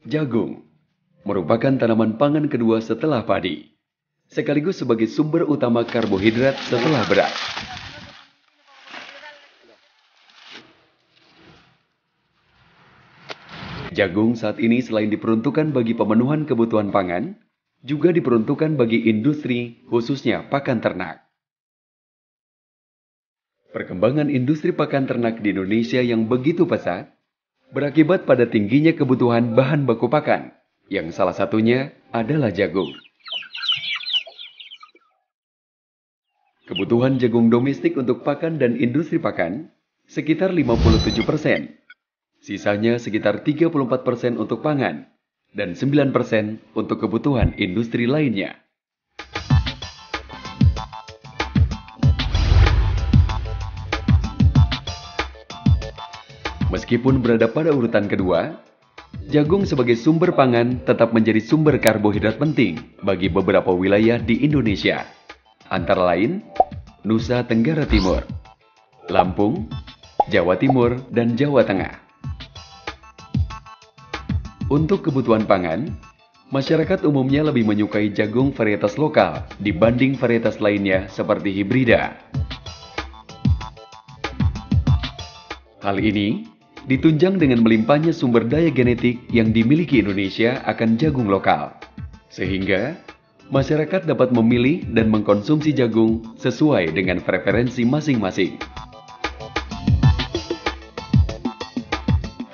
Jagung merupakan tanaman pangan kedua setelah padi, sekaligus sebagai sumber utama karbohidrat setelah beras. Jagung saat ini selain diperuntukkan bagi pemenuhan kebutuhan pangan, juga diperuntukkan bagi industri, khususnya pakan ternak. Perkembangan industri pakan ternak di Indonesia yang begitu pesat, berakibat pada tingginya kebutuhan bahan baku pakan, yang salah satunya adalah jagung. Kebutuhan jagung domestik untuk pakan dan industri pakan sekitar 57%. Sisanya sekitar 34% untuk pangan dan 9% untuk kebutuhan industri lainnya. Meskipun berada pada urutan kedua, jagung sebagai sumber pangan tetap menjadi sumber karbohidrat penting bagi beberapa wilayah di Indonesia, antara lain Nusa Tenggara Timur, Lampung, Jawa Timur, dan Jawa Tengah. Untuk kebutuhan pangan, masyarakat umumnya lebih menyukai jagung varietas lokal dibanding varietas lainnya seperti hibrida. Hal ini ditunjang dengan melimpahnya sumber daya genetik yang dimiliki Indonesia akan jagung lokal, sehingga masyarakat dapat memilih dan mengkonsumsi jagung sesuai dengan preferensi masing-masing.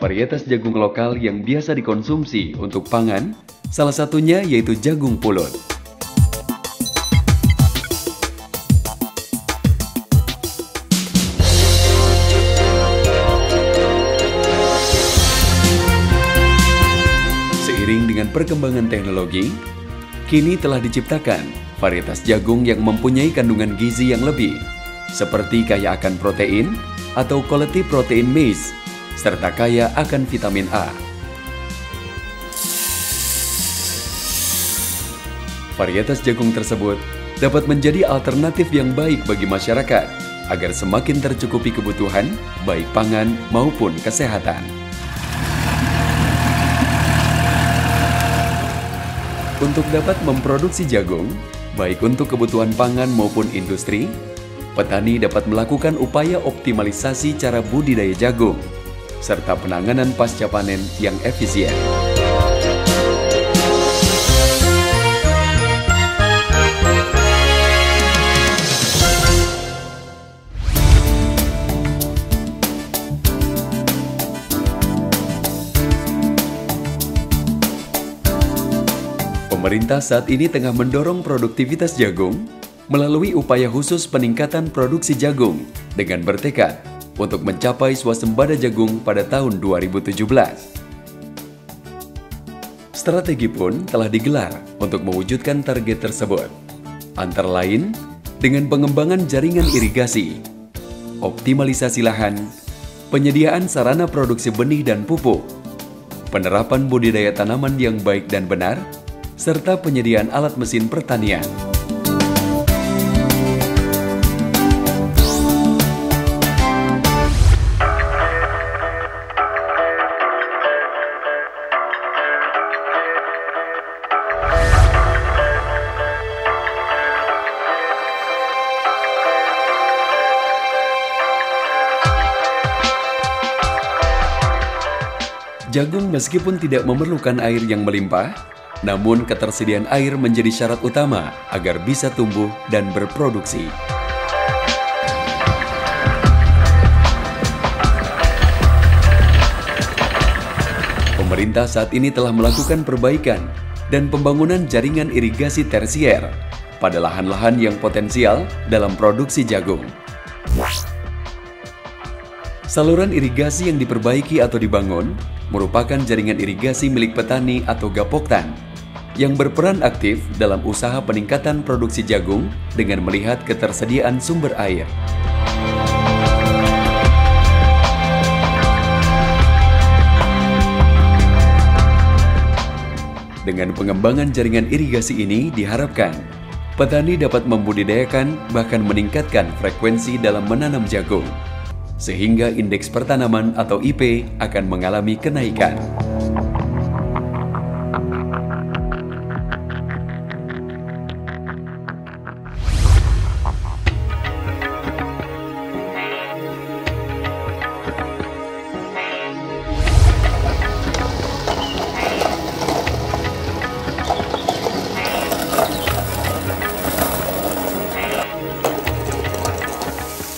Varietas jagung lokal yang biasa dikonsumsi untuk pangan, salah satunya yaitu jagung pulut. Seiring dengan perkembangan teknologi, kini telah diciptakan varietas jagung yang mempunyai kandungan gizi yang lebih, seperti kaya akan protein atau quality protein maize, serta kaya akan vitamin A. Varietas jagung tersebut dapat menjadi alternatif yang baik bagi masyarakat agar semakin tercukupi kebutuhan baik pangan maupun kesehatan. Untuk dapat memproduksi jagung, baik untuk kebutuhan pangan maupun industri, petani dapat melakukan upaya optimalisasi cara budidaya jagung, serta penanganan pasca panen yang efisien. Pemerintah saat ini tengah mendorong produktivitas jagung melalui upaya khusus peningkatan produksi jagung dengan bertekad untuk mencapai swasembada jagung pada tahun 2017. Strategi pun telah digelar untuk mewujudkan target tersebut, antara lain dengan pengembangan jaringan irigasi, optimalisasi lahan, penyediaan sarana produksi benih dan pupuk, penerapan budidaya tanaman yang baik dan benar, serta penyediaan alat mesin pertanian. Jagung meskipun tidak memerlukan air yang melimpah, namun ketersediaan air menjadi syarat utama agar bisa tumbuh dan berproduksi. Pemerintah saat ini telah melakukan perbaikan dan pembangunan jaringan irigasi tersier pada lahan-lahan yang potensial dalam produksi jagung. Saluran irigasi yang diperbaiki atau dibangun merupakan jaringan irigasi milik petani atau gapoktan yang berperan aktif dalam usaha peningkatan produksi jagung dengan melihat ketersediaan sumber air. Dengan pengembangan jaringan irigasi ini diharapkan petani dapat membudidayakan bahkan meningkatkan frekuensi dalam menanam jagung, sehingga indeks pertanaman atau IP akan mengalami kenaikan.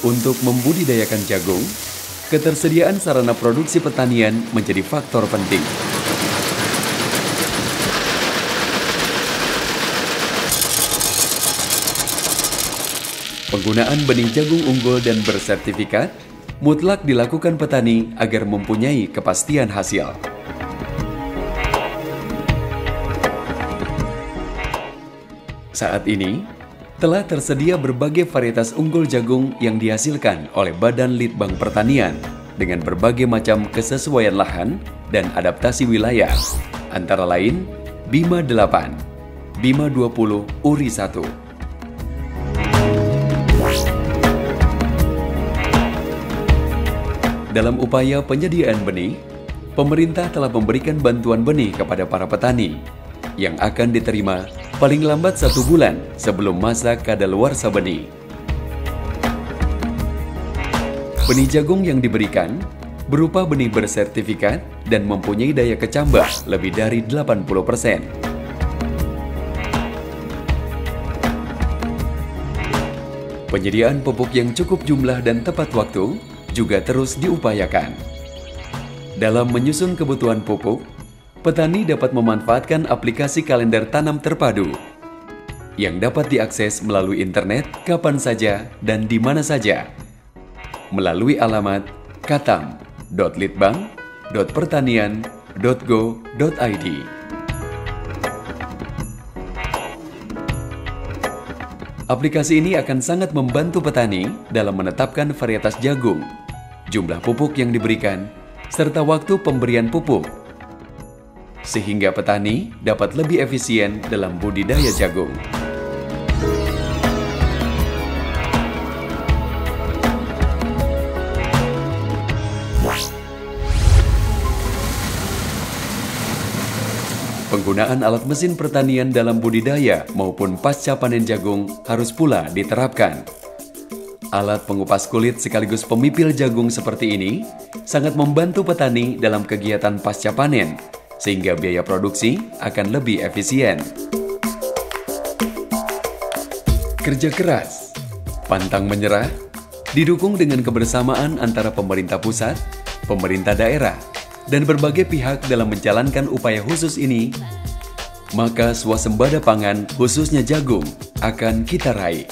Untuk membudidayakan jagung, ketersediaan sarana produksi pertanian menjadi faktor penting. Penggunaan benih jagung unggul dan bersertifikat mutlak dilakukan petani agar mempunyai kepastian hasil. Saat ini, telah tersedia berbagai varietas unggul jagung yang dihasilkan oleh Badan Litbang Pertanian dengan berbagai macam kesesuaian lahan dan adaptasi wilayah, antara lain Bima 8, Bima 20 Uri 1. Dalam upaya penyediaan benih, pemerintah telah memberikan bantuan benih kepada para petani yang akan diterima paling lambat 1 bulan sebelum masa kadaluarsa benih. Benih jagung yang diberikan berupa benih bersertifikat dan mempunyai daya kecambah lebih dari 80%. Penyediaan pupuk yang cukup jumlah dan tepat waktu juga terus diupayakan. Dalam menyusun kebutuhan pupuk, petani dapat memanfaatkan aplikasi kalender tanam terpadu yang dapat diakses melalui internet kapan saja dan di mana saja melalui alamat katam.litbang.pertanian.go.id. Aplikasi ini akan sangat membantu petani dalam menetapkan varietas jagung, jumlah pupuk yang diberikan, serta waktu pemberian pupuk, sehingga petani dapat lebih efisien dalam budidaya jagung. Penggunaan alat mesin pertanian dalam budidaya maupun pasca panen jagung harus pula diterapkan. Alat pengupas kulit sekaligus pemipil jagung seperti ini sangat membantu petani dalam kegiatan pasca panen, sehingga biaya produksi akan lebih efisien. Kerja keras, pantang menyerah, didukung dengan kebersamaan antara pemerintah pusat, pemerintah daerah, dan berbagai pihak dalam menjalankan upaya khusus ini, maka swasembada pangan khususnya jagung akan kita raih.